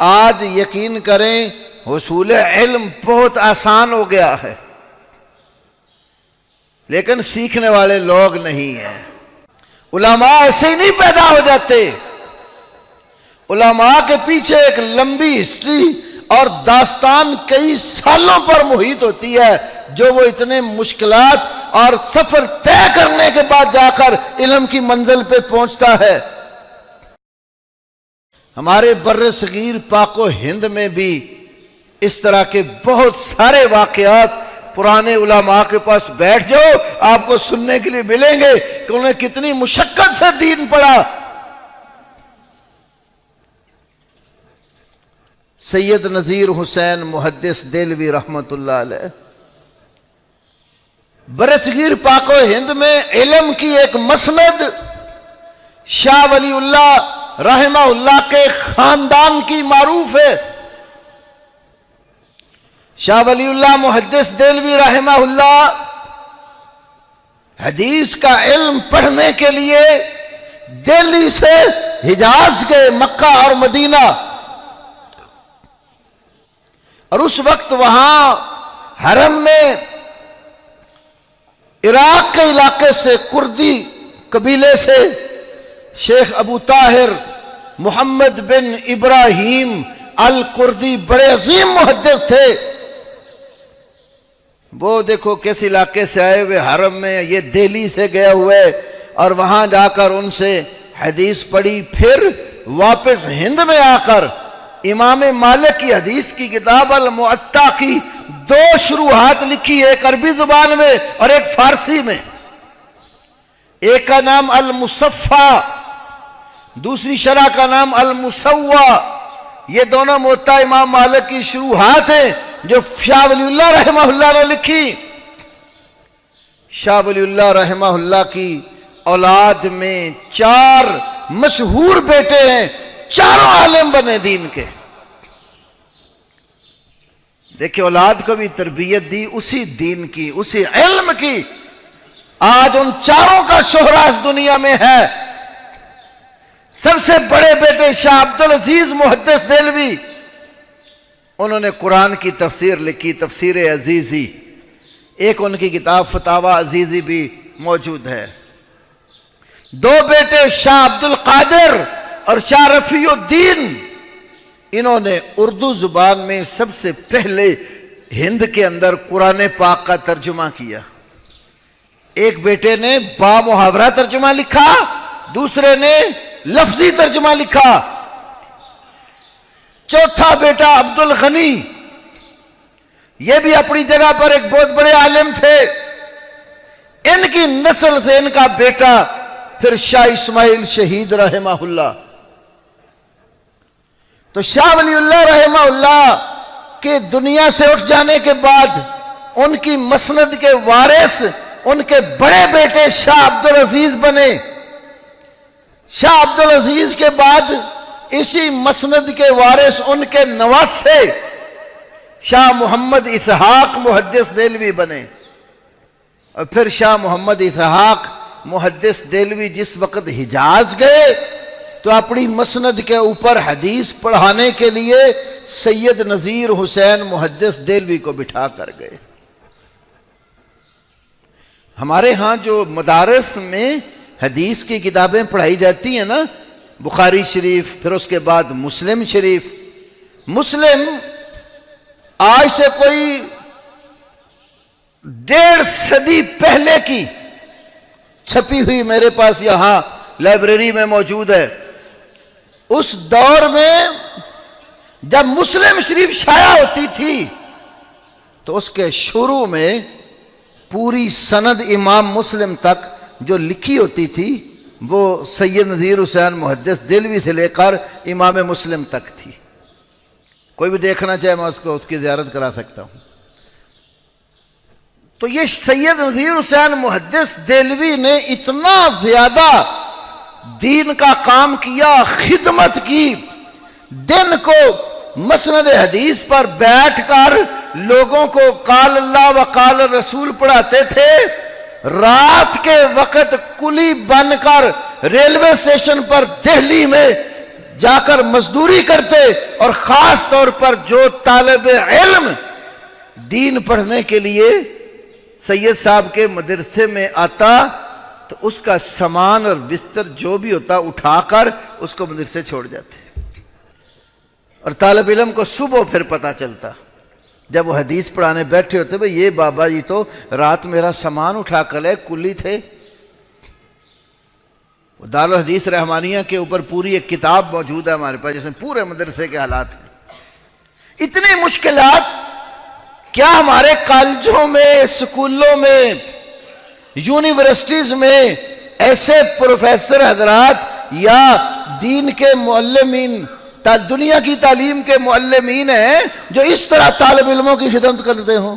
آج یقین کریں حصول علم بہت آسان ہو گیا ہے، لیکن سیکھنے والے لوگ نہیں ہیں۔ علماء ایسے ہی نہیں پیدا ہو جاتے، علماء کے پیچھے ایک لمبی ہسٹری اور داستان کئی سالوں پر محیط ہوتی ہے، جو وہ اتنے مشکلات اور سفر طے کرنے کے بعد جا کر علم کی منزل پہ پہنچتا ہے۔ ہمارے بر صغیر پاک و ہند میں بھی اس طرح کے بہت سارے واقعات پرانے علماء کے پاس بیٹھ جاؤ، آپ کو سننے کے لیے ملیں گے کہ انہیں کتنی مشقت سے دین پڑھا۔ سید نذیر حسین محدث دہلوی رحمت اللہ علیہ برصغیر پاک و ہند میں علم کی ایک مسند شاہ ولی اللہ رحمہ اللہ کے خاندان کی معروف ہے۔ شاہ ولی اللہ محدث دہلوی رحمہ اللہ حدیث کا علم پڑھنے کے لیے دہلی سے حجاز گئے، مکہ اور مدینہ، اور اس وقت وہاں حرم میں عراق کے علاقے سے کردی قبیلے سے شیخ ابو طاہر محمد بن ابراہیم الکردی بڑے عظیم محدث تھے۔ وہ دیکھو کس علاقے سے آئے ہوئے، حرم میں، یہ دہلی سے گئے ہوئے، اور وہاں جا کر ان سے حدیث پڑھی، پھر واپس ہند میں آ کر امام مالک کی حدیث کی کتاب المعطا کی 2 شروحات لکھی، ایک عربی زبان میں اور ایک فارسی میں۔ ایک کا نام المصفا، دوسری شرح کا نام المسوا۔ یہ دونوں معطا امام مالک کی شروحات ہیں جو شاہ ولی اللہ رحمہ اللہ نے لکھی۔ شاہ ولی اللہ رحمہ اللہ کی اولاد میں 4 مشہور بیٹے ہیں، چاروں عالم بنے دین کے۔ دیکھیں اولاد کو بھی تربیت دی اسی دین کی، اسی علم کی۔ آج ان چاروں کا شہرہ اس دنیا میں ہے۔ سب سے بڑے بیٹے شاہ عبدالعزیز محدث دہلوی، انہوں نے قرآن کی تفسیر لکھی، تفسیر عزیزی، ایک ان کی کتاب فتاوی عزیزی بھی موجود ہے۔ 2 بیٹے شاہ عبدالقادر اور شاہ رفیع الدین، انہوں نے اردو زبان میں سب سے پہلے ہند کے اندر قرآن پاک کا ترجمہ کیا۔ ایک بیٹے نے با محاورہ ترجمہ لکھا، دوسرے نے لفظی ترجمہ لکھا۔ چوتھا بیٹا عبدالغنی، یہ بھی اپنی جگہ پر ایک بہت بڑے عالم تھے۔ ان کی نسل سے ان کا بیٹا پھر شاہ اسماعیل شہید رحمہ اللہ۔ تو شاہ ولی اللہ رحمہ اللہ کے دنیا سے اٹھ جانے کے بعد ان کی مسند کے وارث ان کے بڑے بیٹے شاہ عبدالعزیز بنے۔ شاہ عبدالعزیز کے بعد اسی مسند کے وارث ان کے نواسے شاہ محمد اسحاق محدث دہلوی بنے۔ اور پھر شاہ محمد اسحاق محدث دہلوی جس وقت حجاز گئے تو اپنی مسند کے اوپر حدیث پڑھانے کے لیے سید نذیر حسین محدث دہلوی کو بٹھا کر گئے۔ ہمارے ہاں جو مدارس میں حدیث کی کتابیں پڑھائی جاتی ہیں نا، بخاری شریف، پھر اس کے بعد مسلم شریف، مسلم آج سے کوئی 1.5 صدی پہلے کی چھپی ہوئی میرے پاس یہاں لائبریری میں موجود ہے۔ اس دور میں جب مسلم شریف شائع ہوتی تھی تو اس کے شروع میں پوری سند امام مسلم تک جو لکھی ہوتی تھی وہ سید نذیر حسین محدث دہلوی سے لے کر امام مسلم تک تھی۔ کوئی بھی دیکھنا چاہے میں اس کی زیارت کرا سکتا ہوں۔ تو یہ سید نذیر حسین محدث دہلوی نے اتنا زیادہ دین کا کام کیا، خدمت کی، دن کو مسند حدیث پر بیٹھ کر لوگوں کو قال اللہ و قال رسول پڑھاتے تھے، رات کے وقت کلی بن کر ریلوے اسٹیشن پر دہلی میں جا کر مزدوری کرتے، اور خاص طور پر جو طالب علم دین پڑھنے کے لیے سید صاحب کے مدرسے میں آتا تو اس کا سامان اور بستر جو بھی ہوتا اٹھا کر اس کو مدرسے چھوڑ جاتے، اور طالب علم کو صبح پھر پتہ چلتا جب وہ حدیث پڑھانے بیٹھے ہوتے، بھئی یہ بابا جی تو رات میرا سامان اٹھا کر لے، کلی تھے۔ دارالحدیث رحمانیہ کے اوپر پوری ایک کتاب موجود ہے ہمارے پاس، جس میں پورے مدرسے کے حالات ہیں۔ اتنی مشکلات، کیا ہمارے کالجوں میں، اسکولوں میں، یونیورسٹیز میں ایسے پروفیسر حضرات یا دین کے معلمین، دنیا کی تعلیم کے معلمین ہیں جو اس طرح طالب علموں کی خدمت کرتے ہوں؟